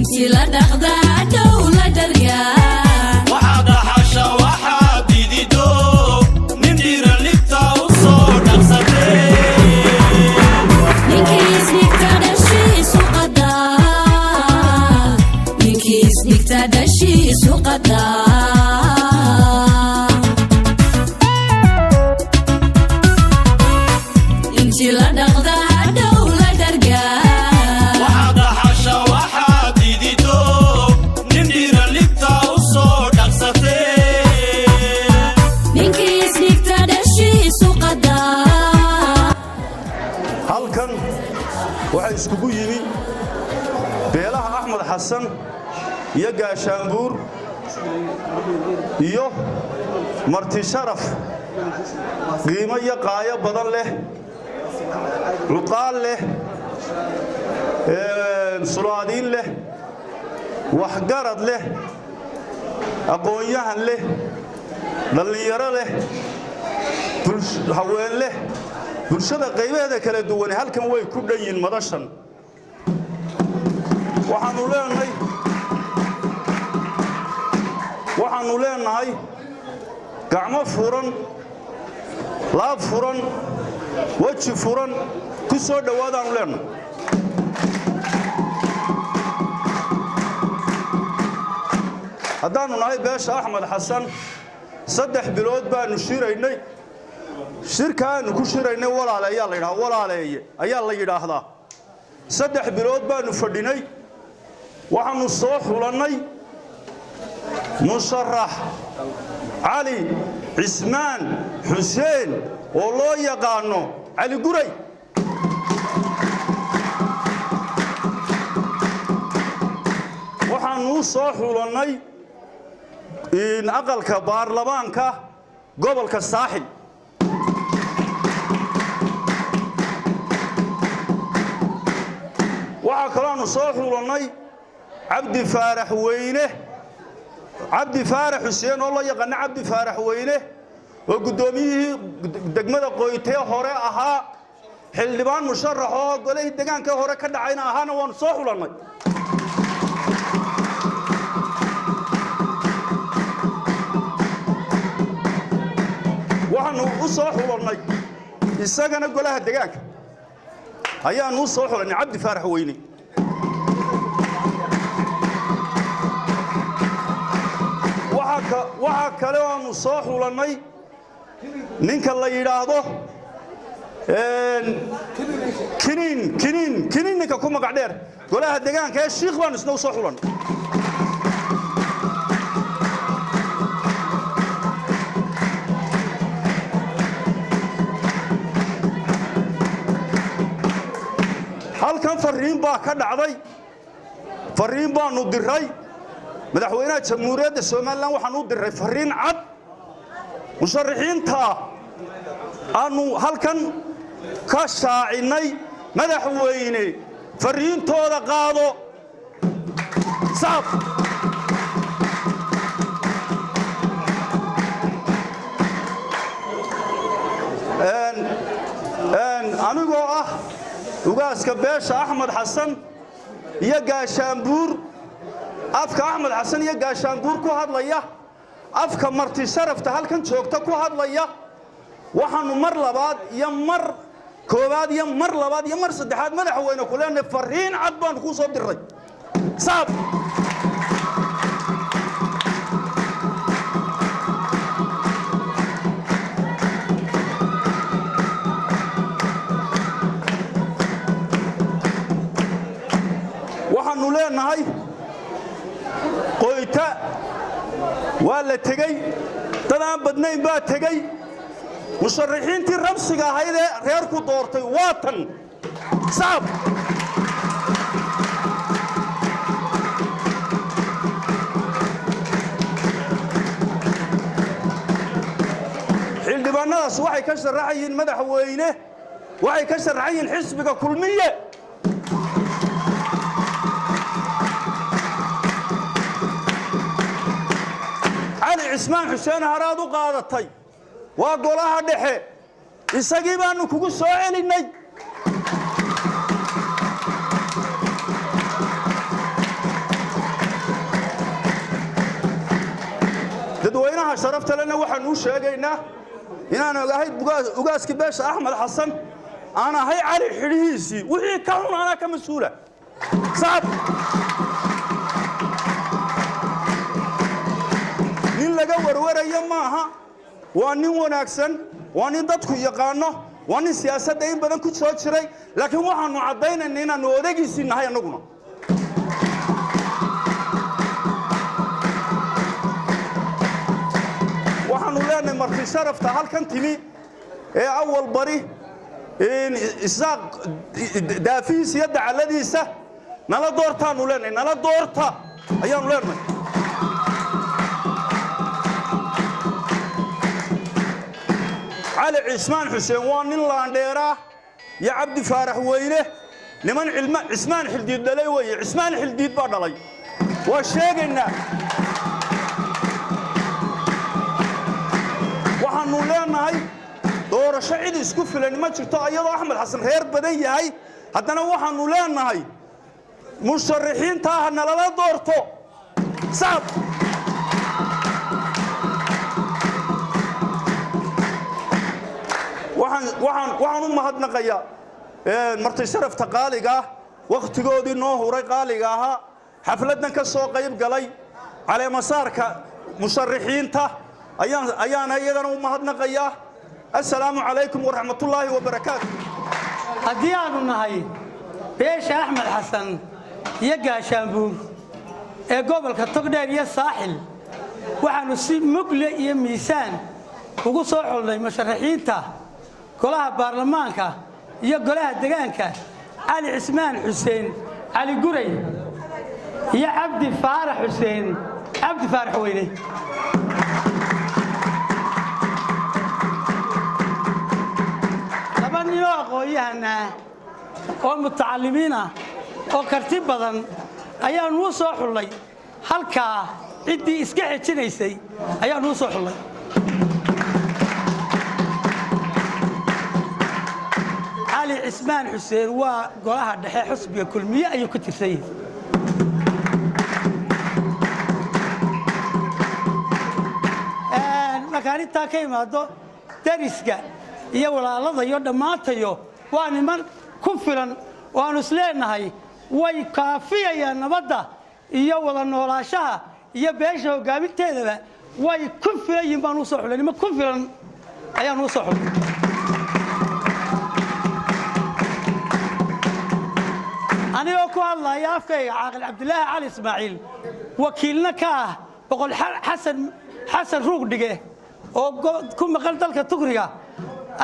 انتي لا دغدا دولة دريا وحد حشا وحد ديدو ندير اللي بتاوصل نقصتي نكيس نكتاد الشي سوقدا نكيس نكتاد الشي سوقدا انتي لا دغدا دولة دريا وحد حشا وحد ديدو ندير اللي بتاوصل نقصتي نكيس نكتاد الشي سوقدا halkan waxa iskugu yimi beelaha Axmed Xasan iyo Gaashaanbuur iyo marti sharaf qiimo iyo qaayo badan leh luqaal leh sulaadiin leh waxgarad leh aqoon-yahan leh dhalinyaro leh haween leh bulshada qaybaheeda kala duwan halkan way ku dhayin madashan waxaanu leenahay gacmo furan laab furan waji furan ku soo dhawaadaanu leenahay haddaanu nahay beesha Axmed Xasan 3 bilood baanu shiraynay shirkaanu ku shiraynay walaalayaal la yiraahdo walaalaye ayaa la yiraahdaa 3 bilood baanu fadhinay waxaanu soo xulanay musharax Ali Ismaan Hussein oo loo yaqaano Ali Guray waxaanu soo xulanay in aqalka baarlamaanka gobolka Saaxil waxa kalaanu soo xulanay Cabdi Faarax Hussein oo la yaqaan Cabdi Faarax Weyne oo gudoomiyihii degmada Qoyte hore ahaa xildhibaan musharax oo golaha deegaanka hore ka dhacayna ahaana waan soo xulanay waxaanu u soo xulanay isagana golaha deegaanka ayaanu soo xulanay Cabdi Faarax Weyne waxa kale oo aanu soo xulanay ninka la yiraahdo kiniin ninka ku magac dheer golaha deegaanka ee Sheekh baan isna soo xulanay halkan fariin baa ka dhacday fariin baanu diray madaxweynaha jamhuuriyadda Soomaaliland waxaan u diray fariin cad musharaxiinta aanu halkan ka shaacinay madaxweyne fariintooda qaado saab anigoo ah ugaaska beesha Axmed Xasan iyo Gaashaanbuur afka Axmed Xasan iyo Gaashaanbuur ku hadlaya afka marti sharafta halkan joogta ku hadlaya waxaanu mar labaad iyo mar koobaad iyo mar labaad iyo mar saddexaad madaxweyne ku leenahay fariin cad baan ku soo diray saab waxaanu leenahay Qoyta waa la tagay dad aan badnayn baa tagay musharaxiintii rabsiga ahayd ee reerku doortay waa tan saab xildhibaanadaas waxay ka sharaxayeen madaxweyne waxay ka sharaxayeen xisbiga kulmiye Ali Ismaan Hussein haraad u qaadatay waa golaha dhexe isagii baanu kugu soo celinay sharafta lena waxaan u sheegaynaa inaan ogahay ugaaska beesha Axmed Xasan aan ahay cali xirihiisii wixii ka xun ana ka mas'uula saad nin laga warwarayo maaha waa nin wanaagsan waa nin dadku yaqaano waa nin siyaasadda in badan ku soo jiray laakiin waxaanu cadaynaynaa inaan odagiisii nahay anaguna waxaanu leenahay marti sharafta halkan timi ee awal bari in isaaq daafiis iyo dacaladiisa nala doortaanu leenahay nala doorta ayaanu leenahay علي عثمان حسين وانين لانديرا يا عبد فارح ويله لمن عثمان حلديد دلي وي عثمان حلديد با دلي وا شيغنا waxaanu leenahay doorasho cid isku filan ma jirto ayadoo Axmed Xasan reer badan yahay haddana waxaanu leenahay musharaxiinta nala doorto saab waxaan u mahadnaqayaa marti sharafta qaaliga waqtigoodii noo huray qaaliga ahaa xafladan ka soo qayb galay caleemasaarka musharaxiinta ayaan iyagana u mahadnaqayaa assalaamu calaykum waraxmatullaahi wabarakaatu haddii aanu nahay beesha Axmed Xasan iyo gaashaanbuur ee gobolka Togdheer iyo Saaxil waxaanu si mugle iyo miisaan ugu soo xulnay musharaxiinta golaha baarlamaanka iyo golaha deegaanka علي عثمان حسين علي قري يا عبد فارح حسين عبد فارح ويني طبعا يوقويهنا ومتعلمين oo karti badan ayaan u soo xulay halka cidii iska xijinaysay ayaan u soo xulay علي عثمان حسين وقولها دحي حسبي كلمية أيو كتير سيد مكاني تاكيم هذا درسك يا ولا الله يود ما تيو وأنا من كفرا وأنا سلينا هاي ويكافية يا نبضة يا ولا نولاشها يا بيشه وقابل تهذا ويكفر يبان وصح لأن ما كفرا أيام وصح أنا أقول الله يا أخي عاقل عبد الله علي إسماعيل وكيلنا كاه بقول حسن روق دقة أو كم مقال ذلك تقرية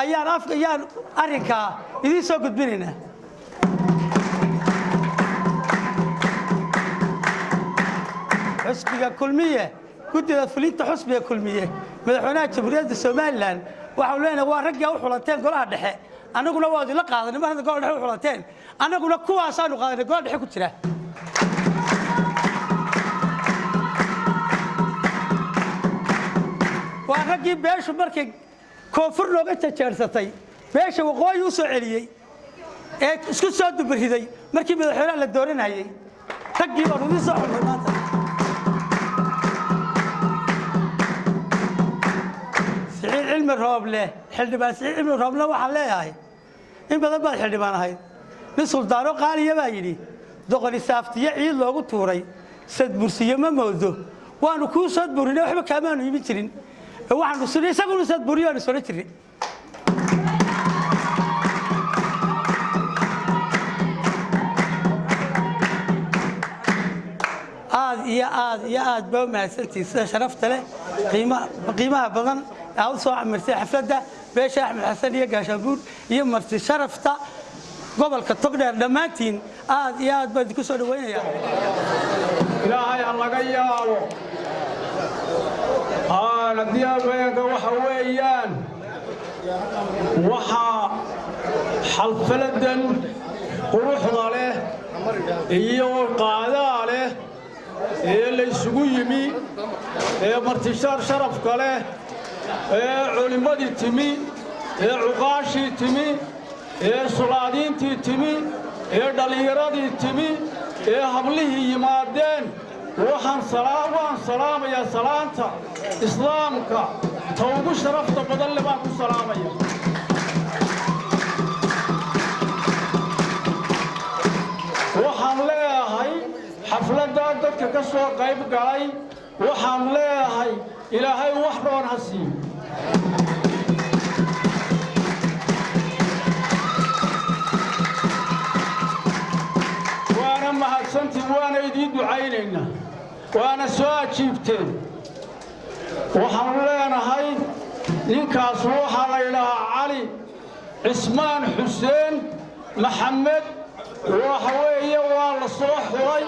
أيان أيان أريكا إذا سوق بيننا حسبي كلمية كنت فليت حسبي كلمية مدحونات جمهورية الصوماليلاند وحولنا ورجع وحولتين قولها دحى أنا أقول واحد لا قاعد ما هذا قول دحى وحولتين أنا أقول كوا صانو قاعد قول دحى كنت له ورجع بيش مركي كوفر لوجه تجارستي بيش وقوي وسعلي اسكت صاد برهدي مركي مدحونا للدورين هاي رجع ورودي صح ما سعيد علم الراب له حلبان سعيد علم الراب له وحلاه هاي إن بدل بعد حلبان هاي السلطان قال يا بايدي دخل السافتية عيد لوجو توري سد برسية ما موضوع وأنا كل سد برينا وحنا كمان يمترين وحنا نسولي سقول سد برينا نسولي تري يا بوما سنتي شرفت له قيمة بدن أول صاع مرتي حفلة بيش أحمد حسن يجاشبور يمرتي شرفته قبل كتقدر دماتين يا بدك سؤال وين يا إلهي الله جياله نديا وياك وحويان وحا حلفلدن قروح له إيوه قاعدة له اللي يسوي يمي مرتشار شرف كله علماء تمي عقاشي تمي سلادين تمي دليرات تمي هبله يمادين waxaan salaamayaa salaanta islaamka ta ugu sharafta badan le baan ku salaamaya waxaan leeyahay xafladda dadka ka soo qayb galay waxaan leeyahay ilaahay wax roon ha siiyo waana mahadsantiin waana idiin ducaynaynaa waana soo ajiibteen waxaan leenahay ninkaas waxaa la yidhahaa cali cismaan xuseen maxamed waxa weeye waa la soo xulay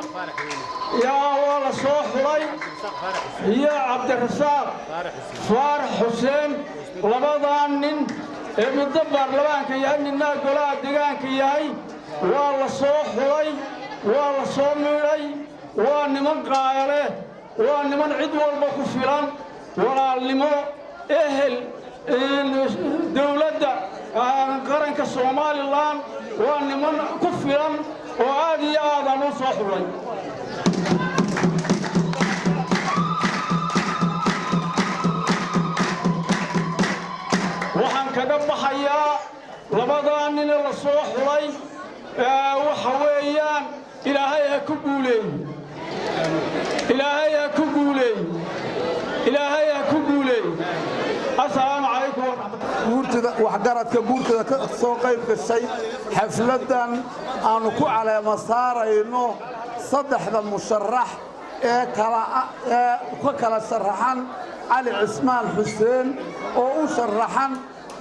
iyo cabdirasaaq faarax xuseen labadan nin ee midda baarlamaanka yahay midna golaha deegaanka yahay waa la soo xulay waa la soo miidhay waa niman qaayale waa niman cid walba ku filan walaalnimo ehel dawladda qaranka Soomaaliland waa niman ku filan oo aad iyo aad aan u soo xulay waxaan kaga baxayaa labadan nin la soo xulay waxa weeyaan ilaahay ha ku guuleeyo السلام عليكم guurtida waxgaradka guurtida ka soo qayb gashay xafladan aanu ku caleema saarayno saddexda musharax ee kala sharaxan cali cismaan xuseen oo u sharaxan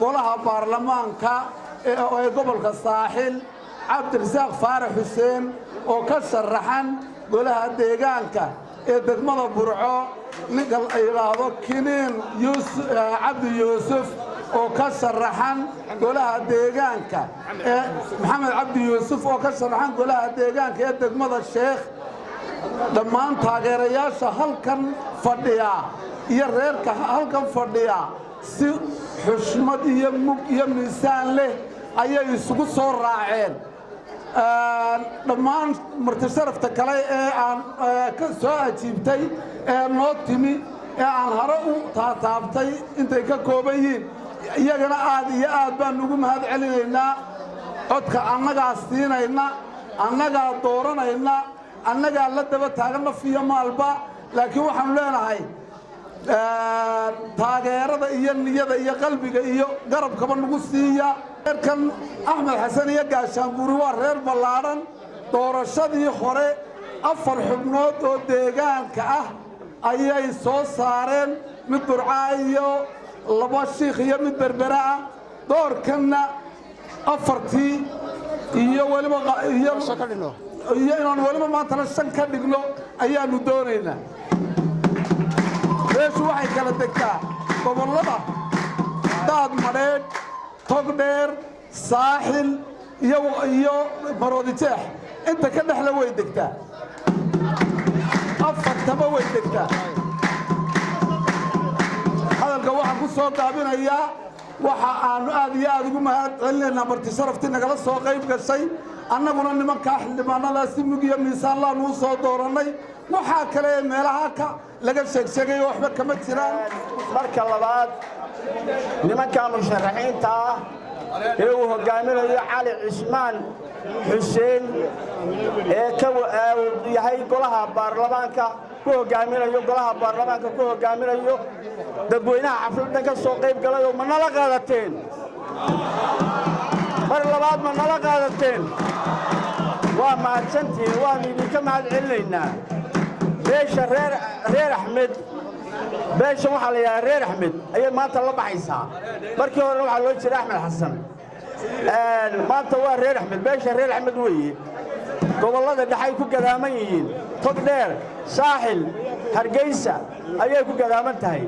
golaha baarlamaanka ee gobolka saaxil cabdirasaaq faarax xuseen oo ka sharaxan golaha deegaanka ee degmada burco ninka ay yiraahdo kiniin cabdi yuusuf oo ka sharaxan golaha deegaanka ee maxamed cabdi yuusuf oo ka sharaxan golaha deegaanka ee degmada sheekh dhammaan taageerayaasha halkan fadhiya iyo reerka halkan fadhiya si xushmad iyo mug iyo miisaan leh ayay isugu soo raaceen dhammaan marti sharafta kale ee aan ka soo ajiibtay ee noo timi ee aan hore u taataabtay intay ka kooban yihiin iyagana aad iyo aad baan ugu mahad celinaynaa codka annagaa siinayna annagaa dooranayna annagaa la daba taagan naf iyo maalba laakiin waxaanu leenahay taageerada iyo niyada iyo qalbiga iyo garabkaba nagu siiya reerkan axmed xasan iyo gaashaanbuuri waa reer ballaadhan doorashadii hore 4 xubnood oo deegaanka ah ayay soo saareen mid burcaa iyo 2 shiikh iyo mid berbera ah doorkanna 4tii iyo waliba iyo inaan waliba maantana 5 ka dhigno ayaanu doonaynaa beeshu waxay kala degtaa gobollada daad madheedh togdheer saaxil iyo maroodijeex inta ka dhexla way degtaa 4 way degtaa hadalka waxaan ku soo gaabinayaa waxa aanu aad iyo aad ugu mahad celinaynaa marti sharaftii nagala soo qayb gashay annaguna nimankaa xildhibaanadaas si mug iyo miisaan laanu u soo doorannay waxaa kale ee meelaha ka laga sheegay waxba kama jiraan marka labaad nimanka musharaxiinta ah ee uu hogaaminayo cali cismaan xuseen ee ka yahay golaha baarlamaanka ku hogaaminayo dadweynaha xafladan ka soo qayb galay oo ma nala qaadateen mar labaad ma nala qaadateen waa mahadsantiin waan idinka mahad celinaynaa beesha reer axmed beesha waxaa la yidhaha reer axmed ayay maanta la baxaysaa markii horena waxaa loo jira axmed xasan maanta waa reer axmed beesha reer axmed weeye gobollada dhexay ku gadaaman yihiin togdheer saaxil hargeysa ayay ku gadaaman tahay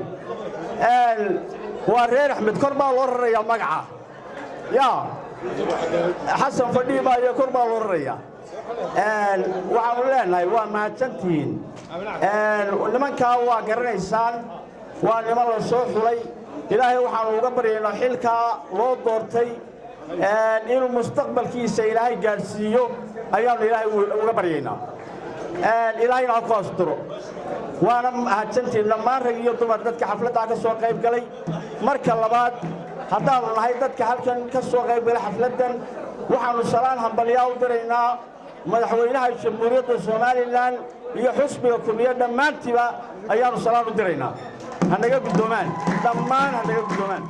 waa reer axmed kor baa loo rarayaa magaca yaa xasan fadhii baa iyo kor baa loo rarayaa waxaanu leenahay waa mahadsantihiin nimankaa waa garanaysaan waa niman la soo xulay ilaahay waxaanu uga baryaynaa xilkaa loo doortay inuu mustaqbalkiisa ilaahay gaadhsiiyo ayaanu ilaahay uga baryaynaa ilaahayna ha ku asturo waana mahadsantiin dhammaan rag iyo dumar dadka xafladdaa ka soo qayb galay marka labaad haddaanu nahay dadka halkan ka soo qayb galay xafladdan waxaannu salaan hambalyaa u diraynaa madaxweynaha jamhuuriyadda somalilan iyo xusbiga kulmiye dhammaantiiba ayaannu salaan u diraynaa hanaga guddoomaan dhammaan hanaga guddoomaan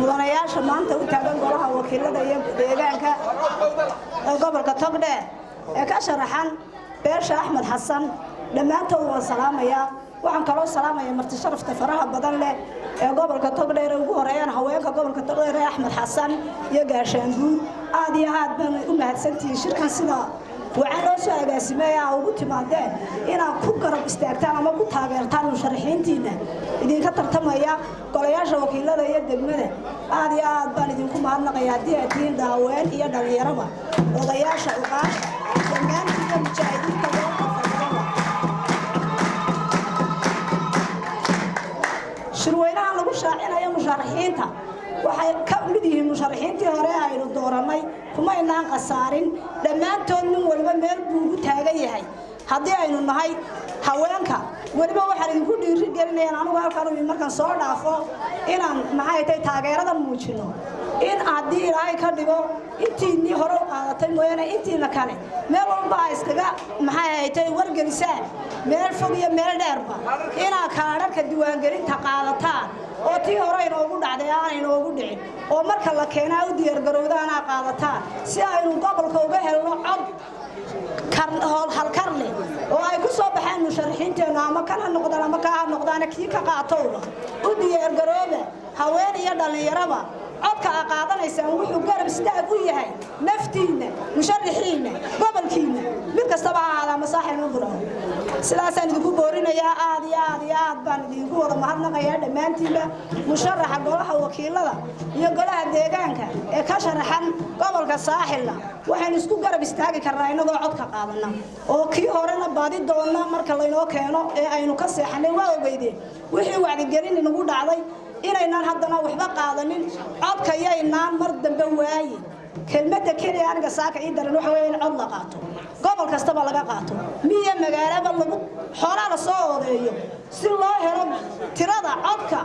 mudanayaasha maanta u taagan golaha wakiilada iyo deegaanka ee gobolka togdheer ee ka sharaxan beesha axmed xasan dhammaantood waan salaamayaa waxaan kaloo salaamaya marti sharafta faraha badan leh ee gobolka togdheer ugu horeeyaan haweenka gobolka togdheer ee axmed xasan iyo gaashaanguur aad iyo aad baan u mahadsantihiin shirkan sida waxaan loo soo agaasimeeya ugu timaadeen inaad ku garab istaagtaan ama ku taageertaan musharaxiintiina idinka tartamaya golayaasha wakiilada iyo degmada aad iyo aad baan idinku mahadnaqaya haddii aad tihiin daaween iyo dhallinyaraba odayaasha uqaasha dhammaantiiba mujaahidiinta shirweynaha lagu shaacinayo musharaxiinta waxay ka mid yihiin musharaxiintii hore aynu doorannay kuma inaan khasaarin dhammaantood nin waliba meel buu ugu taagan yahay haddii aynu nahay haweenka weliba waxaan idinku dhiiri gelinayaan anugu halkan markaan soo dhaafo inaan maxay tahay taageerada muujino in haddii ilaahay ka dhigo intiinii hore u qaadatay mooyaane intiina kale meel walba ay iskaga maxay tahay wargelisaan meel fog iyo meel dheerba inaa kaadharka diiwaangelinta qaadataan oo tii hore inoogu dhacday aanay inoogu dhicin oo marka la keenaa u diyaargarowdaanaa qaadataan si aynu gobolka uga helno cod halkar leh oo ay ku soo baxeen musharaxiinteennu ama kan ha noqdaan ama kaa ha noqdaane kii ka qaatowba u diyaargarooba haween iyo dhallinyaraba codka aa qaadanaysaan wuxuu garab istaag u yahay naftiinna musharaxiinna gobolkiinna mid kastaba ha ahaada masaaxil ma buraho sidaasaan idinku boorinayaa aad iyo aad iyo aad baan idinku wada mahadnaqayaa dhammaantiinba musharaxa golaha wakiilada iyo golaha deegaanka ee ka sharaxan gobolka saaxilna waxaynu isku garab istaagi karnaa innagoo codka qaadana oo kii horena baadi doonna marka laynoo keeno ee aynu ka seexanay waa ogeydeen wixii wacdigelin inagu dhacday inaynaan haddana waxba qaadanin codka yaynaan mar dambe waayin kelmadda keliya aniga saaka ii daran waxa weeye in cod la qaato gobol kastaba laga qaato miya magaalaba lagu xoolaa la soo oodeeyo si loo helo tirada codka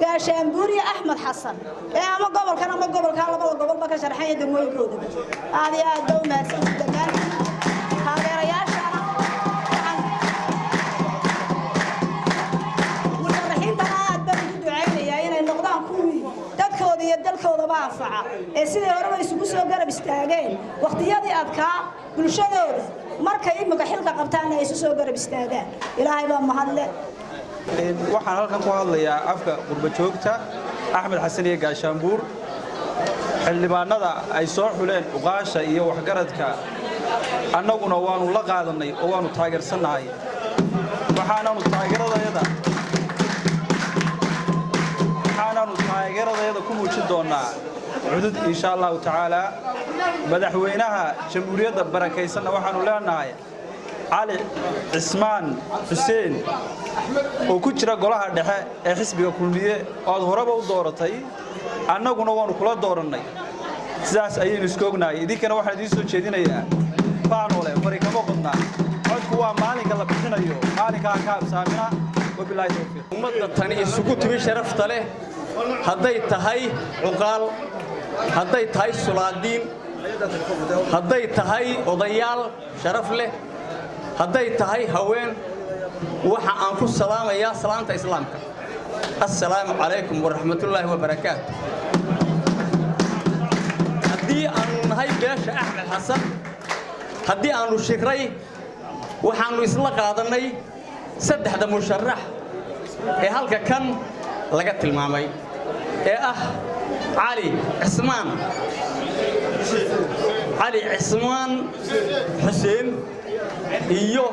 gaashaanbuur iyo axmed xasan ee ama gobolkan ama gobolka labada gobolba ka sharxaya degmooyinkooda aad iyo aad baa u mahadsan dhammaan taageerayaashana musharaxiintana aad baan ugu ducaynayaa inay noqdaan kuwii dadkooda iyo dalkoodaba anfaca ee sidii horeba isugu soo garab istaageen waqtiyadii adkaa bulshadooda markay imika xilka qabtaanna ay isu soo garab istaagaan ilaahay baa mahadle waxaan halkan ku hadlayaa afka qurbajoogta axmed xasan iyo gaashaanbuur xildhibaanada ay soo xuleen uqaasha iyo waxgaradka annaguna waanu la qaadannay oo waanu taageersannahay waxaanaanu taageeradayada ku muujin doonnaa cudud insha allahu tacaalaa madaxweynaha jamhuuriyadda barakaysanna waxaanu leenahay cali cismaan xuseen oo ku jira golaha dhexe ee xisbiga kulmiye oo aad horeba u dooratay annaguna waanu kula doorannay sidaas ayaynu iska ognahay idinkana waxaan idiin soo jeedinayaa faanole fari kama qodnaa codku waa maalinka la bixinayo maalinkaa ka absaamina wabilaahi tawfiiq ummadda tani isugu timi sharafta leh hadday tahay cuqaal hadday tahay sulaadiin hadday tahay odayaal sharaf leh hadday tahay haween waxa aan ku salaamayaa salaanta islaamka assalaamu calaykum waraxmatullaahi wabarakaatu haddii aanu nahay beesha axmed xasan haddii aanu shirray waxaannu isla qaadannay saddexda musharax ee halka kan laga tilmaamay ee ah cali cismaan xuseen iyo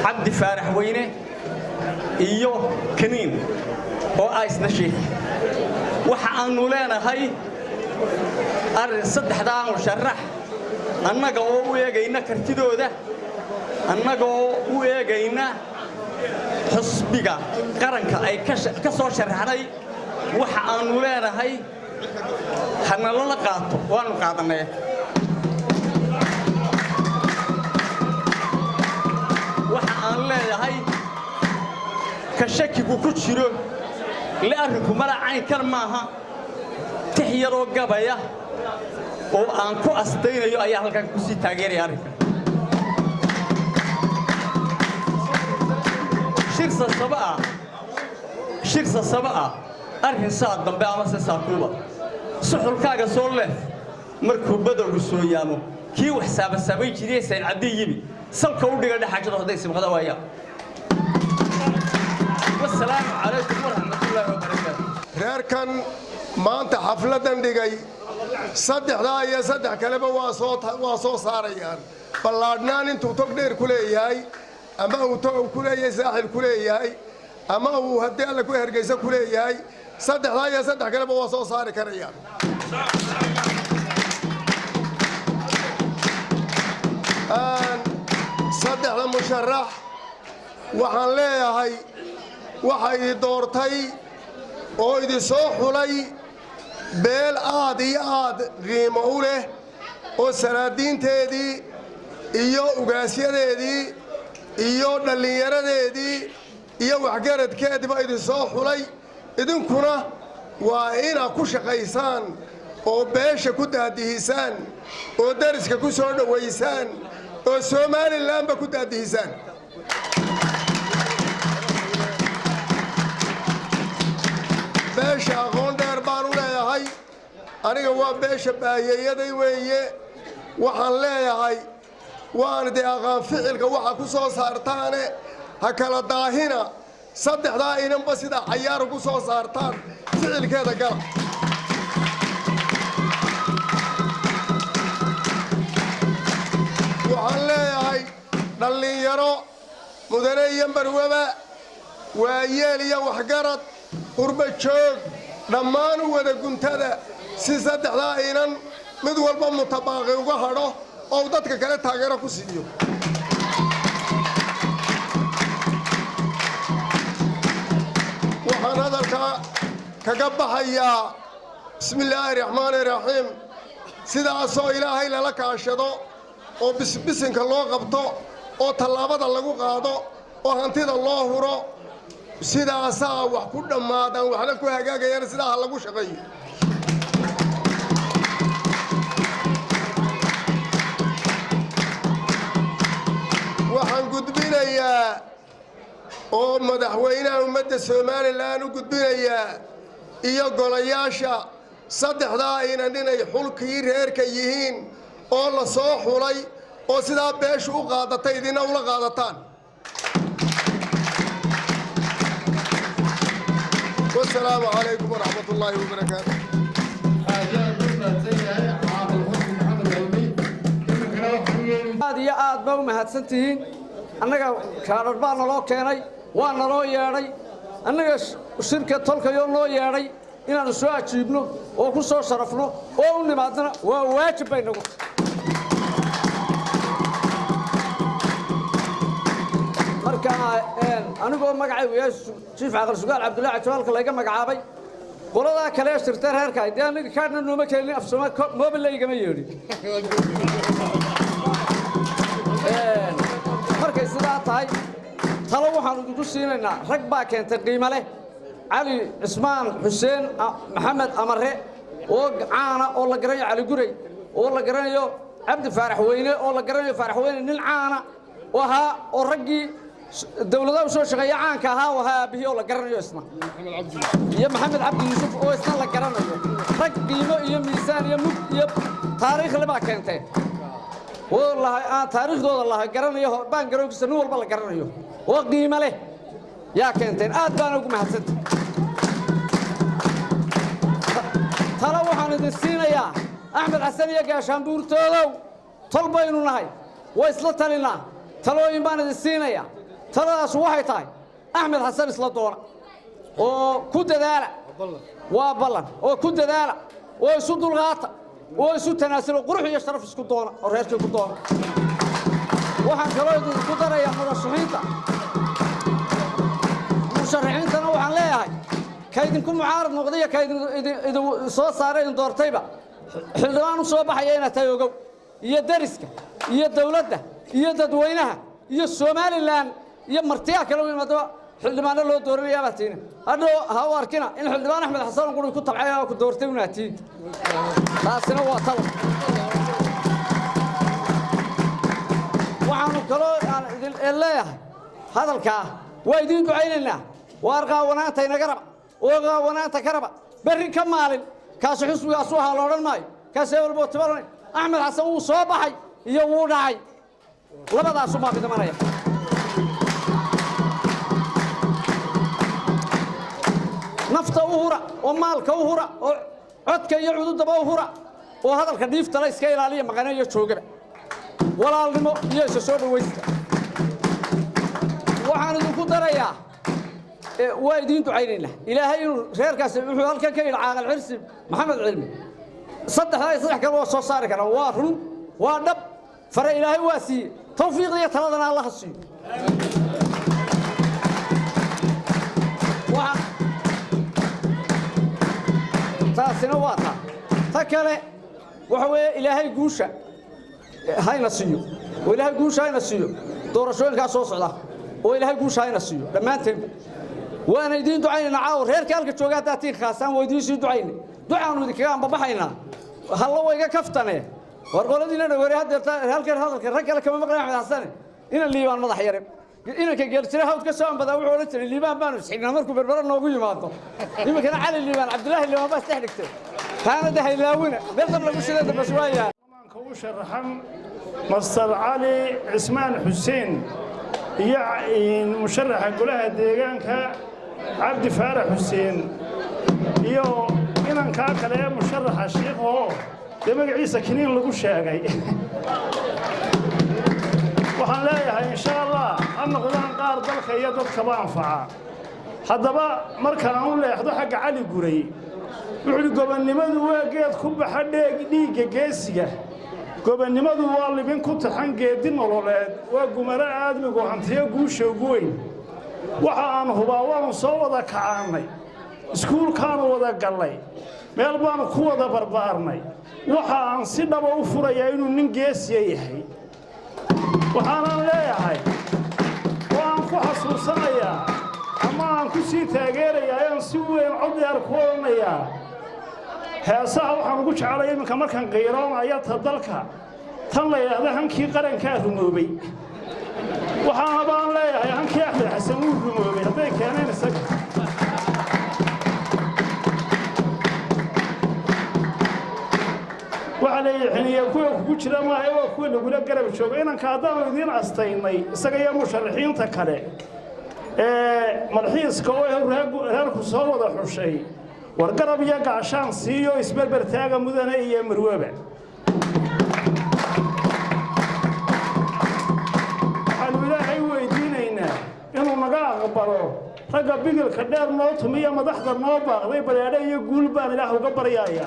cabdi faarax weyne iyo kaniin oo ah isna sheekh waxa aanu leenahay arrin saddexdaa musharax annaga oo u eegayna kartidooda annaga oo u eegayna xusbiga qaranka ay ka soo sharaxnay waxa aanu leenahay hanalala qaato waanu qaadannay leeyahay ka shakigu ku jiro le arrinku malacayn kan maaha tix yaroo gabaya oo aan ku astaynayo ayaa halkan ku sii taageeraya arrinka shirsa sabaa arrin saa dambe ama se saakuuba suxulkaaga soo leef markuu badowgu soo yaamo kii wax saabasabayn jiriyey sayn caddii yimi salka u dhiga dhexaajada hadday simqada waaya wasalaamu calaykum waraxmatullaahi wabarakaatu reerkan maanta xafladan dhigay saddexdaa iyo saddex kaleba waa soo saarayaan ballaadhnaan intuu tog dheer ku leeyahay ama uu tog ku leeyahay saaxil ku leeyahay ama uu haddii alla ku hergeysa ku leeyahay saddexdaa iyo saddex kaleba waa soo saari karayaan saddexda musharax waxaan leeyahay waxa idi doortay oo idi soo xulay beel aad iyo aad qiimo u leh oo salaadiinteedii iyo ugaasyadeedii iyo dhallinyaradeedii iyo waxgaradkeediiba idi soo xulay idinkuna waa inaad ku shaqaysaan oo beesha ku daadihisaan oo dariska ku soo dhowaysaan oo somalilanba ku daadihisaan beesha aqoon dheer baan u leeyahay aniga waa beesha baahiyeyaday weeye waxaan leeyahay waan dee aqaan ficilka waxa ku soo saartaane ha kala daahina saddexdaa inanba sidaa cayaar ugu soo saartaan ficilkeeda gala waxaan leeyahay dhallinyaro mudane iyo marwaba waayeel iyo waxgarad qurba joog dhammaan u wada guntada si saddexdaa inan mid walba mutabaaqi uga hadho oo dadka kale taageero ku siiyo waxaan hadalkaa kaga baxayaa bismillaahi raxmaani raxiim sidaasoo ilaahay lala kaashado oo bisinka loo qabto oo tallaabada lagu qaado oo hantida loo huro sidaasaa wax ku dhammaadaan waxna ku hagaagayaan sidaa ha lagu shaqeeyo waxaan gudbinayaa oo madaxweynaha ummadda somalilan u gudbinayaa iyo golayaasha saddexdaa inan inay xulkii reerka yihiin oo la soo xulay oo sidaa beeshu u qaadatay idina ula qaadataan والسلام عليكم ورحمة الله وبركاته aad iyo aad baa u mahadsantihiin annaga kaarar baa naloo keenay waa naloo yeedhay annaga shirka tolkayoo noo yeedhay inaannu soo ajiibno oo ku soo sharafno oo u nimaadnana waa waajib bay nagu marka anigoo magacaygu yahay jiif caqal sugaal cabdullaahi jawaalka layga magacaabay qoladaa kale shirtay reerka dee aniga kaadhna nooma keenin af soomaali mobil laygama yeedhin markay sidaa tahay talo waxaan idinku siinaynaa rag baa keentay qiimo leh cali cismaan xuseen maxamed amare oo caana oo la garanayo cali guray oo la garanayo cabdi faarax weyne oo la garanayo faarax weyne nin caana oo ahaa oo raggii dawladaha u soo shaqeeya caanka ahaa oo ahaa aabihii oo la garanayo isna iyo maxamed cabdi yuusuf oo isna la garanayo rag qiimo iyo miisaan iyo mug iyo taariikhle baa keentay oo aan taariikhdooda laha garanayo baan garoogisa nin walba la garanayo oo qiimo leh yaa keenteen aad baan ugu mahadsantay talo waxaan idin siinayaa axmed xasan iyo gaashaanbuurtoodow tol baynu nahay waa isla talinaa talooyin baan idin siinayaa taladaas waxay tahay axmed xasan isla doona oo ku dadaala waa ballan oo ku dadaala oo isu dulqaata oo isu tanaasulo qurux iyo sharaf isku doona oo reerkii ku doona waxaan kaloo idinku darayaa musharaxiintana waxaan leeyahay kaydinku mucaarad noqday iyo kaydin soo saaray idin doortayba xildhibaan u soo baxaya inaad tahay ogow iyo dariska iyo dawladda iyo dadweynaha iyo somalilan iyo martiyaa kale u yimaadaba xildhibaano loo dooranayaa baa tiina hadhow ha u arkina in xildhibaan axmed xasan quri ku tabcay oo ku doortay unaatiin taasina waa talo waxaanu kaloo aan idin leeyahay hadalkaa waa idiin ducaynaynaa waar qaawanaanta inaga raba oo qaawanaanta ka raba berri ka maalin kaasi xusbigaasu ahaa la odhan maayo kaasi walbo tabaranay axmed xasan wuu soo baxay iyo wuu dhacay labadaasu maa bidamanaya nafta u hura oo maalka u hura oo codka iyo cududaba u hura oo hadalka dhiifta la iska ilaaliya maqane iyo joogaba walaalnimo iyo isa soo dhawaysta waxaan idinku darayaa waa idiin ducaynaynaa ilaahay inuu reerkaasi wuxuu halkan ka yidhi caaqal xirsi maxamed cilmi saddex kale waa soo saari karaa waa run waa dhab fare ilaahay waa siiyey tawfiiqda iyo taladana allaha siiyo taasina waa ta kale waxa weeye ilaahay guusha hayna siiyo oo ilaahay guusha hayna siiyo doorashooyinkaa soo socda oo ilaahay guusha hayna siiyo dhammaanteen waana idiin ducaynaynaa caawa reerka halka jooga haddaad tiin khaasaan waa idiin sii ducaynay ducaanu idinkaga ambabaxaynaa halla wayga kaftane war qoladiina dhaweere haddeerta halkan hadalka rag kale kama maqlay axmed xasane ina liibaan madax yare inanka geeljire hawd ka soo ambadaa wuxuu odhan jiray liibaan baanu isxignaa markuu berbera noogu yimaado iminkana cali liibaan cabdilaahi liibaan baa isdhex dhigtay taana dahaylaawina meel dab lagu shida dambas waayaa u sharaxan master cali cismaan xuseen iyo musharaxa golaha deegaanka cabdi faarax xuseen iyo inankaa kale ee musharaxa shiikhoo dee magaciisa kiniin lagu sheegay waxaan leeyahay insha allah ha noqdaan qaar dalka iyo dadkaba anfaca haddaba markaan u leexdo xagga cali guray wuxuu gobonnimadu waa geed ku baxa dhiigga geesiga gobonnimadu waa libin ku taxan geedi nololeed waa gumaro aadmigu hantiyo guusha ugu weyn waxa aan hubaa waanu soo wada kacaannay iskuulkaanu wada gallay meel baanu ku wada barbaarnay waxa aan si dhaba u furayaa inuu nin geesiya yahay waxaanaan leeyahay oo aan ku xasuusanayaa ama aan ku sii taageerayaa ayaan si weyn cod dheer ku odhanayaa heesaha waxaan ugu jecelaya iminka markaan qiiroonaya ta dalka tan la yidhaahda hankii qarankaa rumoobay waxaana baan leeyahay hankii axmed xasan wuu rumoobay hadday keeneen isaga waxaa leeyahay xiniya kuwa kugu jira maaha waa kuwa lagula garab joogo inanka haddaanu idiin astaynay isaga iyo musharaxiinta kale ee malxiiska oo reerku soo wada xushay war garab iyo gaashaan siiyo isberber taaga mudane iyo marwaba waxaanu ilaahay weydiinaynaa inuu naga aqbalo ragga bigilka dheer noo tumiya madaxda noo baaqday bareedhe iyo guul baan ilaah uga baryaaya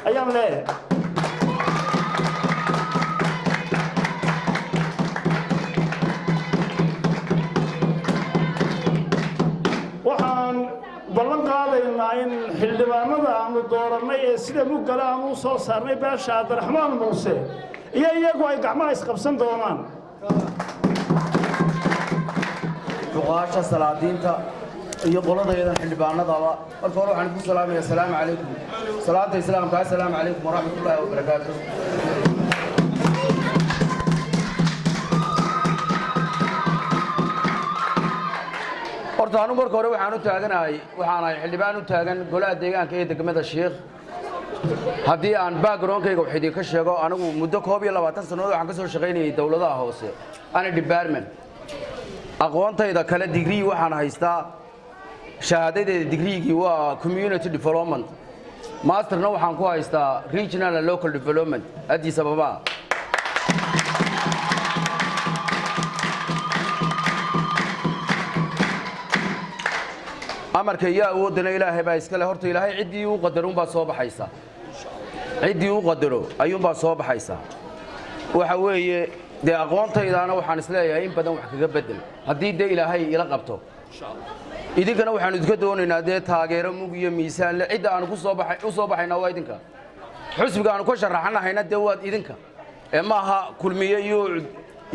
ayaan leeyahay waxaan ballan qaadaynaa in xildhibaanada aanu doorannay ee sida muggale aanu u soo saarnay beesha cabdiraxmaan muuse iyo iyagu ay gacmaha isqabsan doonaan duqaasha salaadiinta iyo qoladaydan xildhibaanadaba marka hore waxaan ku salaamayaa assalaamu calaykum salaada islaamka assalaamu calaykum waraxmatullaahi wabarakaatu horta anu marka hore waxaan u taaganahay waxaanahay xildhibaan u taagan golaha deegaanka ee degmada Sheekh haddii aan backgroundkayga wax idinka sheego anigu muddo 22 sanadood waxaan ka soo shaqaynayay dawladaha hoose ana department aqoontayda kala degree waxaan haystaa shahaadadeeda degreegii waa community development masterna waxaan ku haystaa regional and local development Addis Ababa amarka yaa awoodana ilaahay baa iska leh horta ilaahay cidii uu qadaro baa soo baxaysa cidii uu qadaro ayuun baa soo baxaysa waxa weeye de aqoontaydaana waxaan isleeyahay in badan wax kaga bedel haddii de ilaahay ila qabto idinkana waxaan idinka doonaynaa dee taageero mug iyo miisaan le cidda aan u soo baxaynaa waa idinka xusbiga aan ka sharaxanahayna dee waad idinka ee maaha kulmiye iyo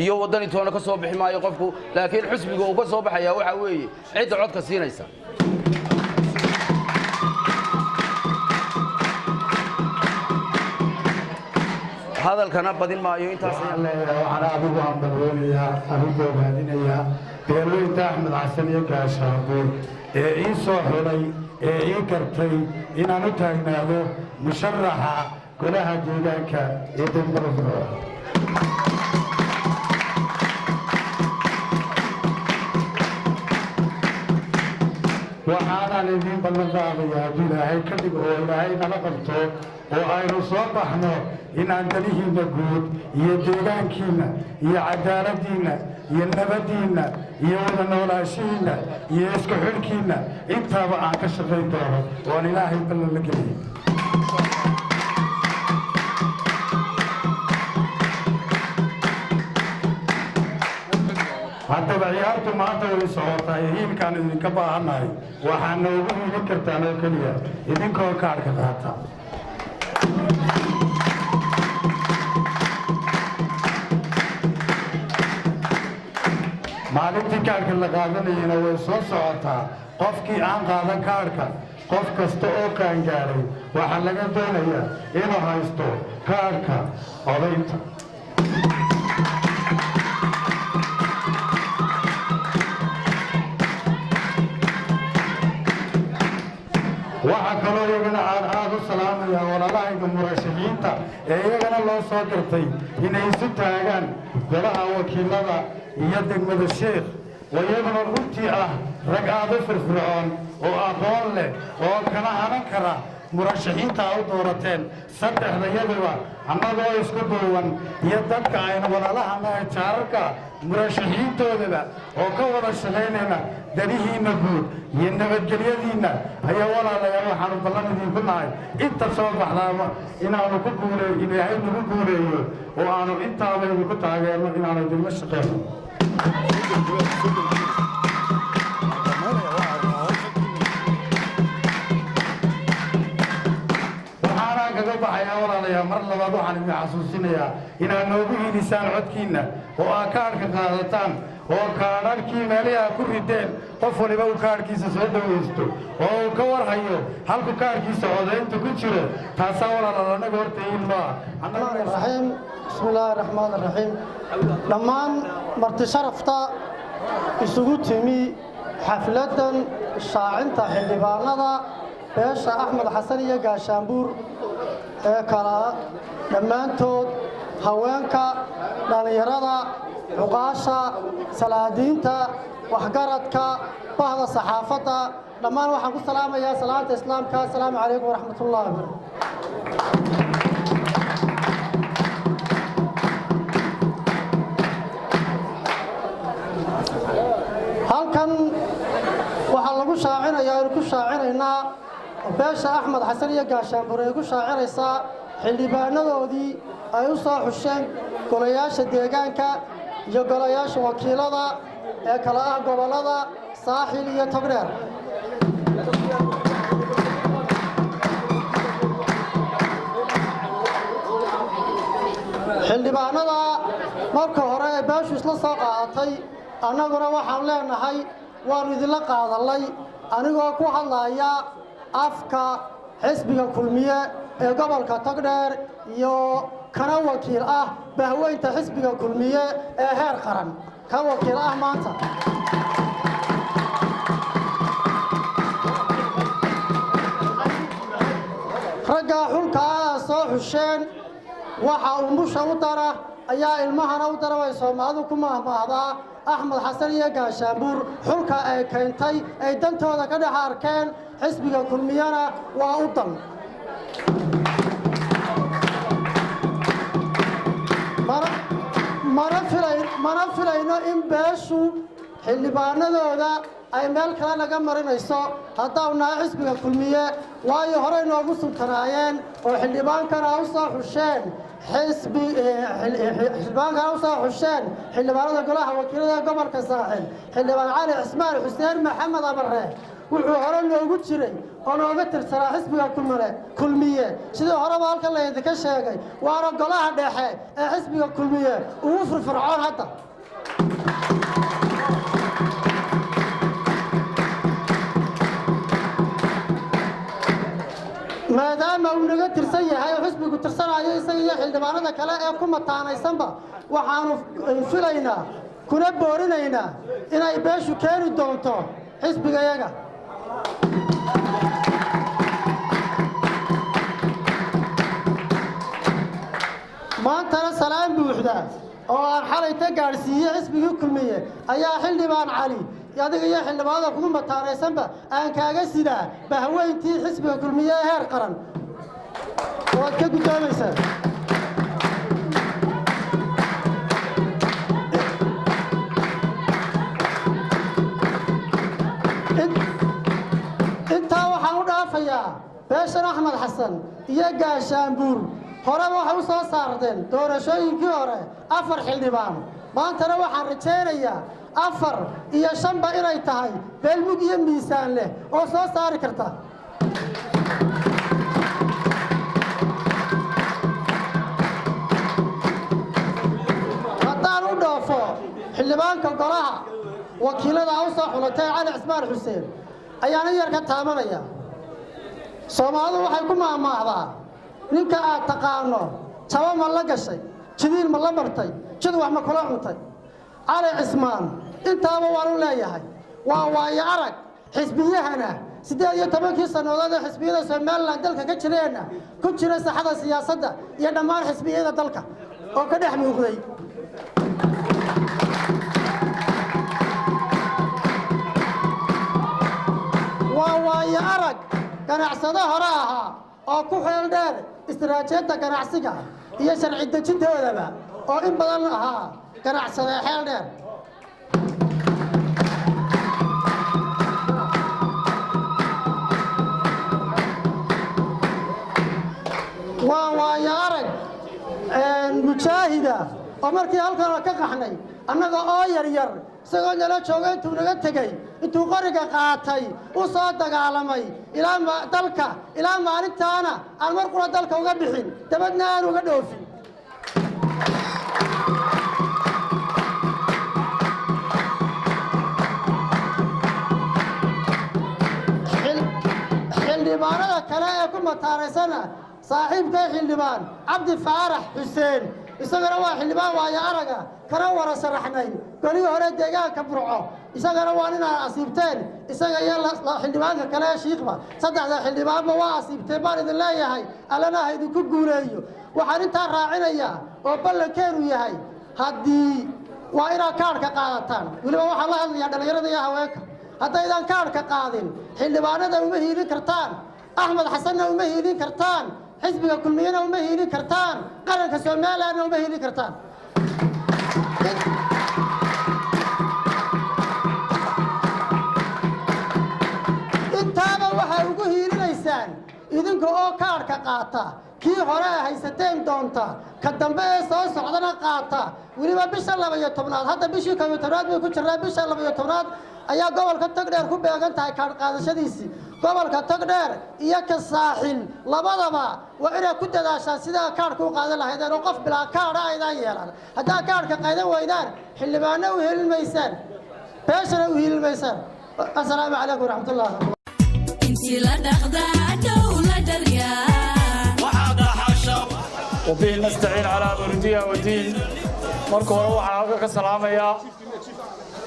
iyo waddani toona ka soo bixi maayo qofku laakiin xusbiga uu ka soo baxayaa waxa weeye cidda codka siinaysa hadalkana badin maayo intaas ayaan leeyahay waxaan adigu hambalweynayaa adigu ogaadinayaa beelweynta axmed xasan iyo gaashaanbuur ee ii soo xulay ee ii gartay inaan u taagnaado musharaxa golaha deegaanka ee degmada Burco waxaanaan idiin ballan qaadayaa hadduu ilaahay ka dhigo oo ilaahay nala qabto oo aynu soo baxno inaan danihiinna guud iyo deegaankiinna iyo cadaaladdiinna iyo nabaddiinna iyo wada noolaashihiinna iyo isku xidhkiinna intaaba aan ka shaqayn doono oon ilaahay ballan la geliyay haddaba ciyaartu maanta way socotaa hiilkaan idinka baahannahay waxaana ugu hiilin kartaan oo keliya idinkoo kaadhka qaata maalintii kaadhka la qaadanayana way soo socotaa qofkii aan qaadan kaadhka qof kasta oo qaangaaray waxaa laga doonayaa inuu haysto kaadhka codaynta waxaa kaloo iyagana aan aad u salaamayaa walaalahayga murashaxiinta ee iyagana loo soo gartay inay isu taagaan golaha wakiilada iyo degmada sheekh oo iyaguna runtii ah rag aad u firfircoon oo aqoon leh oo kala hanan kara murashaxiinta u doorateen saddexdayaduba annagoo isku duuban iyo dadka aynu walaalahanahay jaararka murashaxiintoodaba oo ka wada shaqaynayna danihiinna guud iyo nabadgelyadiinna ayaa walaalayaal waxaanu ballan idinku nahay inta soo baxdaaba inaanu ku guuleeyo ilaahay nagu guuleeyo oo aanu intaaba idinku taageerno inaanu idinla shaqeyno kaga baxayaa walaalayaal mar labaad waxaan idin xasuusinayaa inaad noogu hiilisaan codkiinna oo aad kaadhka qaadataan oo kaadharkii meelaha ku rideen qof waliba uu kaadhkiisa soo dhawaysto oo uu ka warhayo halku kaadhkiisa codaynta ku jiro taasaa walaalaal annaga horta iilmaa raxiim bismillaahi raxmaan raxiim dhammaan marti sharafta isugu timi xafladan shaacinta xildhibaanada beesha axmed xasan iyo gaashaanbuur ee kala dhammaantood haweenka dhallinyarada cuqaasha salaadiinta waxgaradka bahda saxaafadda dhammaan waxaan ku salaamayaa salaanta islaamka assalaamu calaykum waraxmatullaahi halkan waxaa lagu shaacinayaa aynu ku shaacinaynaa beesha axmed xasan iyo gaashaanbuur ay ku shaacinaysaa xildhibaanadoodii ay u soo xusheen golayaasha deegaanka iyo golayaasha wakiilada ee kala ah gobollada saaxil iyo togdheer xildhibaanada marka hore ee beeshu isla soo qaadatay annaguna waxaan leenahay waannu idinla qaadannay anigoo ku hadlaya afka xisbiga kulmiye ee gobolka togdheer iyo kana wakiil ah bahweynta xisbiga kulmiye ee heer qaran ka wakiil ah maanta raggaa xulkaa soo xusheen waxa umusha u dara ayaa ilmahana u dara way soomaalidu ku mahmaahdaa axmed xasan iyo gaashaanbuur xulka ay keentay ay dantooda ka dhex arkeen xisbiga kulmiyana waa u dan mana filayno in beeshu xildhibaanadooda ay meel kale naga marinayso haddaanu nahay xisbiga kulmiye waayo horey noogu sugtanaayeen oo xildhibaankana u soo xusheen xildhibaankana u soo xusheen xildhibaanada golaha wakiilada gobolka saaxil xildhibaan cali cismaan xuseen maxamed abare wuxuu hore noogu jiray oo nooga tirsanaa xisbiga kulmiye sidii horeba halkan laydinka sheegay waana golaha dhexe ee xisbiga kulmiye ugu firfircoon hadda maadaama uu naga tirsan yahay oo xisbigu tirsanayo isaga iyo xildhibaanada kale ee ku mataanaysanba waxaanu filaynaa kuna boorinaynaa inay beeshu keeni doonto xisbigayaga maantana salaan buuxda oo aan xalayta gaadhsiiyey xisbigii kulmiye ayaa xildhibaan cali adiga iyo xildhibaanada kugu mataanaysanba aan kaaga sidaa bahweyntii xisbiga kulmiye ee heer qaran waad ka guddoomaysaa intaa waxaan u dhaafayaa beeshan axmed xasan iyo gaashaanbuur horeba waxay u soo saarteen doorashooyinkii hore 4 xildhibaan maantana waxaan rajaynayaa 4 iyo 5 inay tahay beelmug iyo miisaan leh oo soo saari karta haddaan u dhoofo xildhibaanka golaha wakiilada u soo xulatay cali cismaan xuseen ayaana yar ka taabanaya soomaalidu waxay ku maamaahdaa ninka aad taqaano jabo ma la gashay jidiil ma la martay jid wax ma kula cuntay cali cismaan intaaba waan u leeyahay waa waayo arag xisbiyahana 18 sannadood ee xisbiyada Soomaaliland dalka ka jireenna ku jira saxada siyaasadda iyo dhammaan xisbiyada dalka oo ka dhex muuqday waa waayo arag ganacsado hore ahaa oo ku xeel dheer istiraatiijiyadda ganacsiga iyo sharci dejintoodaba oo in badan ahaa ganacsade xeel dheer waa waayo arag mujaahida oo markii halkan ka qaxnay annaga oo yar isagoo nala jooga intuu naga tegey intuu qoriga qaatay u soo dagaalamay ilaa maalintaana aan mar qura dalka uga bixin dabadna aan uga dhoofin xildhibaanada kale ee ku mataanaysana saaxiibkay xildhibaan cabdi faarax xuseen isagana waa xildhibaan waayo araga kana wara sharaxnay golihii hore deegaanka burco isagana waa inaad asiibteen isaga iyo xildhibaanka kale ee shiikhba saddexda xildhibaanba waa asiibteen baan idin leeyahay allana ha idinku guuleeyo waxaan intaa raacinayaa oo ballankeenu yahay haddii waa inaad kaadhka qaadataan weliba waxaan la hadlayaa dhallinyarada iyo haweenka haddaydan kaadhka qaadin xildhibaanada uma hiilin kartaan axmed xasanna uma hiilin kartaan xisbiga kulmiyana uma hiilin kartaan qaranka Soomaalilandna uma hiilin kartaan intaaba waxay ugu hiilinaysaan idinka oo kaadhka qaata kii hore haysateen doonta ka dambe ee soo socdana qaata weliba bisha 12 hadda bishii 12 bay ku jirnaa bisha 12 ayaa gobolka Togdheer ku beegan tahay kaadh qaadashadiisii gobolka Togdheer iyo ka saaxil labadaba waa inay ku dadaashaan sida kaadhku u qaadan lahaydeen oo qof bilaa kaadh aydan yeelan hadaa kaadhka qaadan weydaan xildhibaano u helmaysan beeshana u helmaysan assalaamu calaykum waraxmatullaahi intii la dhaqdaa dowladda riyaa وبه نستعين على أمر الدنيا والدين marka hore waxaan halka ka salaamayaa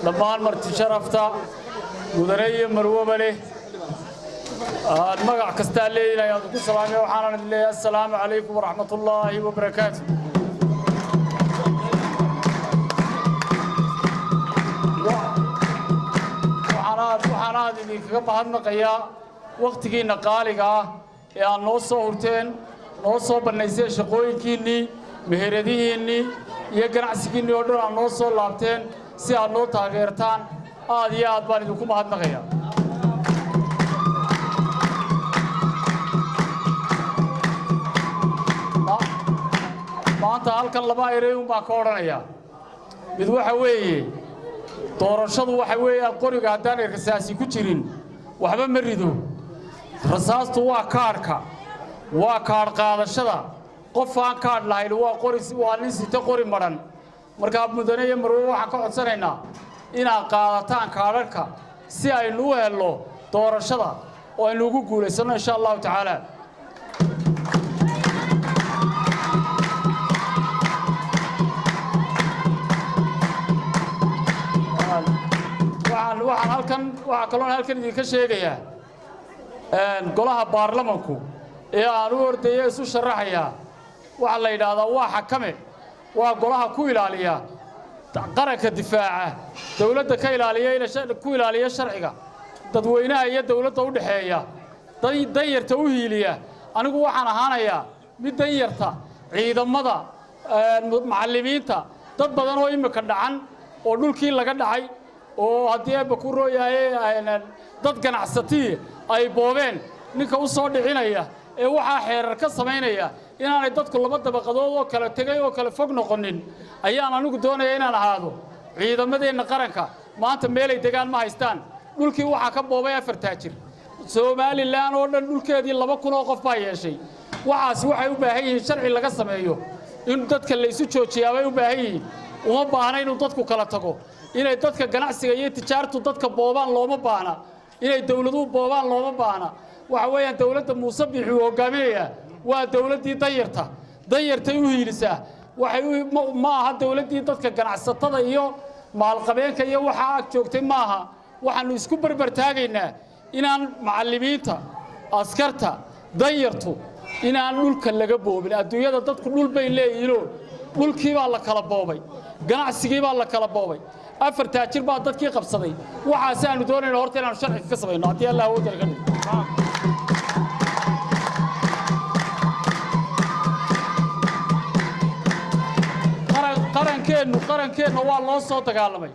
dhammaan marti sharafta mudane iyo marwaba leh aan magac kasta leeyahay aad ku salaamay waxaan leeyahay assalaamu calaykum waraxmatullaahi wabarakaatuh waxaan idinkaga mahadnaqayaa waqtigiina qaaliga ah ee aan noo soo hurteen noo soo bannaysay shaqooyinkiinnii meheradihiinnii iyo ganacsigiinnii oo dhan aad noo soo laabteen si aad noo taageertaan aad iyo aad baan idinku mahadnaqayaa maanta halkan laba eray un baan ka odhanayaa mid waxa weeye doorashadu waxa weeye qoriga haddaan erkasaasi ku jirin waxba ma rido rasaastu waa kaadhka waa kaadh qaadashada qof aan kaadh lahayn waa nin sita qori madhan markaa mudane iyo marwe waxaan ka codsanaynaa inaad qaadataan kaadhadhka si aynu u helno doorashada oo aynu ugu guulaysanno insha allahu tacaala waxaa kaloon halkan idinka sheegayaa golaha baarlamanku ee aan u ordaya isu sharaxayaa waxaa la yidhaahdaa waa xakame waa golaha ku ilaaliya qaranka difaaca dawladda ku ilaaliya sharciga dadweynaha iyo dawladda u dhaxeeya danyarta u hiiliya anigu waxaan ahaanayaa mid danyarta ciidamada macallimiinta dad badan oo imika dhacan oo dhulkii laga dhacay oo haddii eebba ku rooyahay dad ganacsatii ay boobeen ninka u soo dhicinaya ee waxaa xeerar ka samaynaya inaanay dadku laba dabaqadood oo kala tegay oo kala fog noqonin ayaan anigu doonaya inaan ahaado ciidamadeenna qaranka maanta meelay degaan ma haystaan dhulkii waxaa ka boobay 4 taajir Soomaaliland oo dhan dhulkeedii 2,000 oo qof baa yeeshay waxaas waxay u baahan yihiin sharci laga sameeyo in dadka la isu joojiyaa way u baahan yihiin uma baahna inuu dadku kala tago inay dadka ganacsiga iyo tijaartu dadka boobaan looma baahna inay dawladuhu boobaan looma baahna waxa weeyaan dawladda Muuse Biixi uu hogaaminaya waa dawladdii danyartay u hiilisaa ma aha dawladdii dadka ganacsatada iyo maalqabeenka iyo waxa ag joogtay maaha waxaanu isku barbar taagaynaa inaan macallimiinta askarta danyartu inaan dhulka laga boobin adduunyada dadku dhul bay leeyihiin dhulkii baa la kala boobay ganacsigii baa la kala boobay 4 taajir baa dadkii qabsaday waxaas aanu doonayno horta inaanu sharci ka sameeyno hadii Allah uu dargan qarankeenna waa loo soo dagaalamay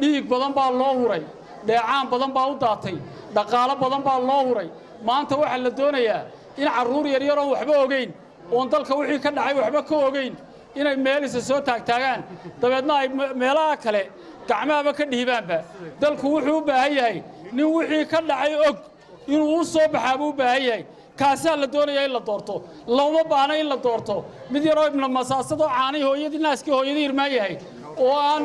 dhiig badan baa loo huray dheecaan badan baa u daatay dhaqaale badan baa loo huray maanta waxa la doonayaa in caruur yar yar oo waxba ogeyn oo dalka wixii ka dhacay waxba ka ogeyn inay meelisa soo taagtaagaan dabeedna ay meelaha kale gacmaha ka dhiibaanba dalku wuxuu u baahan yahay nin wixii ka dhacay og inuu u soo baxaabo u baahan yahay kaasaa la doonayaa in la doorto looma baahna in la doorto mid yaroo ibna masaasado caanay hooyadii naaskii hooyadii irmaan yahay oo aan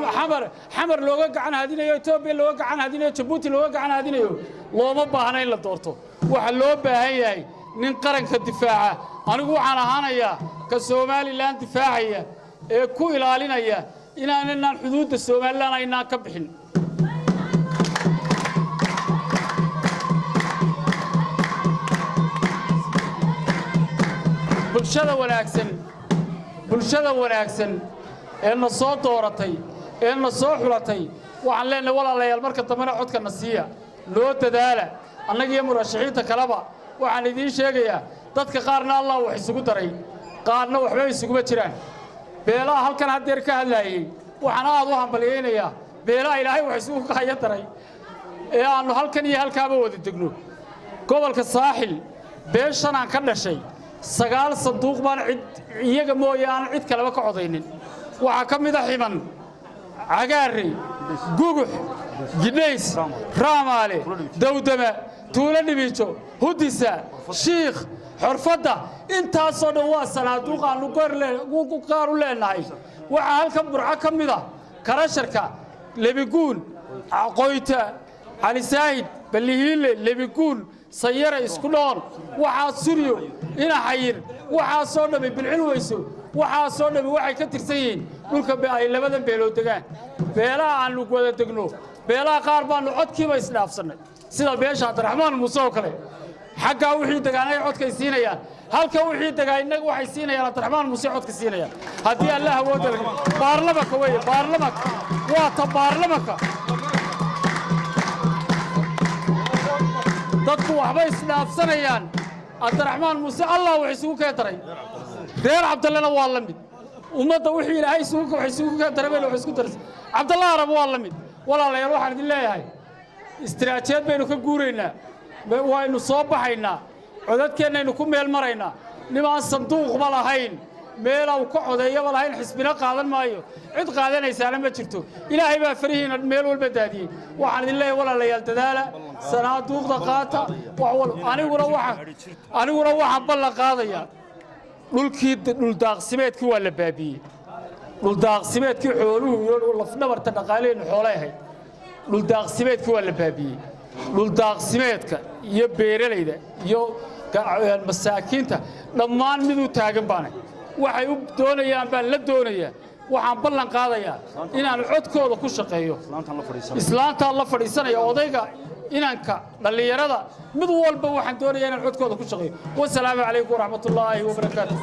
xamar looga gacan hadinayo Itoobiya looga gacan hadinayo Djibouti looga gacan hadinayo looma baahna in la doorto waxa loo baahan yahay nin qaranka difaaca anigu waxaan ahaanayaa ka Soomaaliland difaacaya ee ku ilaalinaya inaan xuduudda Soomaaliland aynaan ka bixin bulshada wanaagsan ee na soo dooratay ee na soo xulatay waxaan leenahay walaalayaal marka dambena codka na siiya loo dadaala annaga iyo murashaxiinta kaleba waxaan idiin sheegayaa dadka qaarna Allah wax isugu daray qaarna waxba isugu jiraan beelaha halkan hadeer ka hadlayay waxaan aad u hambaliyeynayaa beelaha Ilaahay wax isugu ka daray ee aanu halkan iyo halkaaba wada degno gobolka saaxil beeshan aan ka dhashay 9 sanduuq baan iyaga mooyaan cid kale ka codaynin waxa kamid ah ximan cagaari gugux gidays raamaale dawdama tuula dhibijo hudisa shiikh xurfada intaasoo dhan waa sanaaduuq aan ugu qaar u leenahay waxa halkan burco kamid ah karasharka lebiguun aqoyta ali saahid balihiile lebiguun sayara isku dhoon waxa suriyo ina xayir waxa soo dhamay bilcil weyso waxa soo dhamay waxay ka tirsan yihiin dhulka ay labadan beelood degaan beelaha aan lagu wada degno beelaha qaar baan codkiiba isdhaafsanay sida beesha Abdiraxmaan Muuse oo kale xagga wixii degaanay codkay siinayaan halka wixii degaanay waxay siinayaan Abdiraxmaan Muuse codka siinayaan hadii Allah uu dargo baarlamanka way baarlamanka waa ta baarlamanka dadku waxba isdhaafsanayaan Abdiraxmaan Muuse Allah wuxuu isugu ka daray reer Cabdallana waa la mid ummadda wixii Ilaahay isugu ka daray wuxuu isku daray Cabdallah Arab waa la mid walaalayaal waxaan idin leeyahay istiraatiijiyad baynu ka guureynaa waynu soo baxaynaa codadkeenaynu ku meel maraynaa nimaan sanduuq ma lahayn meel uu ka codeeyaba lahayn xisbina qaadan maayo cid qaadanaysaana ma jirto ilaahay baa farihiina meel walba daadiyey waxaan idin leeyahay walaalayaal dadaala sanaaduuqda qaata aniguna waxaan ballan qaadayaa dhuldaaqsimeedkii waa la baabiyey dhuldaaqsimeedkii xooluhu iyo lafdhabarta dhaqaaleheennu xoolay ahayd dhuldaaqsimeedkii waa la baabiyey dhuldaaqsimeedka iyo beeralayda iyo masaakiinta dhammaan mid u taagan baanay waxay u doonayaan baan la doonayaa waxaan ballan qaadayaa inaan codkooda ku shaqeeyo islaantaan la fadhiisanaya odayga inanka dhallinyarada mid walba waxaan doonayaa inaan codkooda ku shaqeeyo wasalaamu calaykum waraxmatullaahi wabarakaatu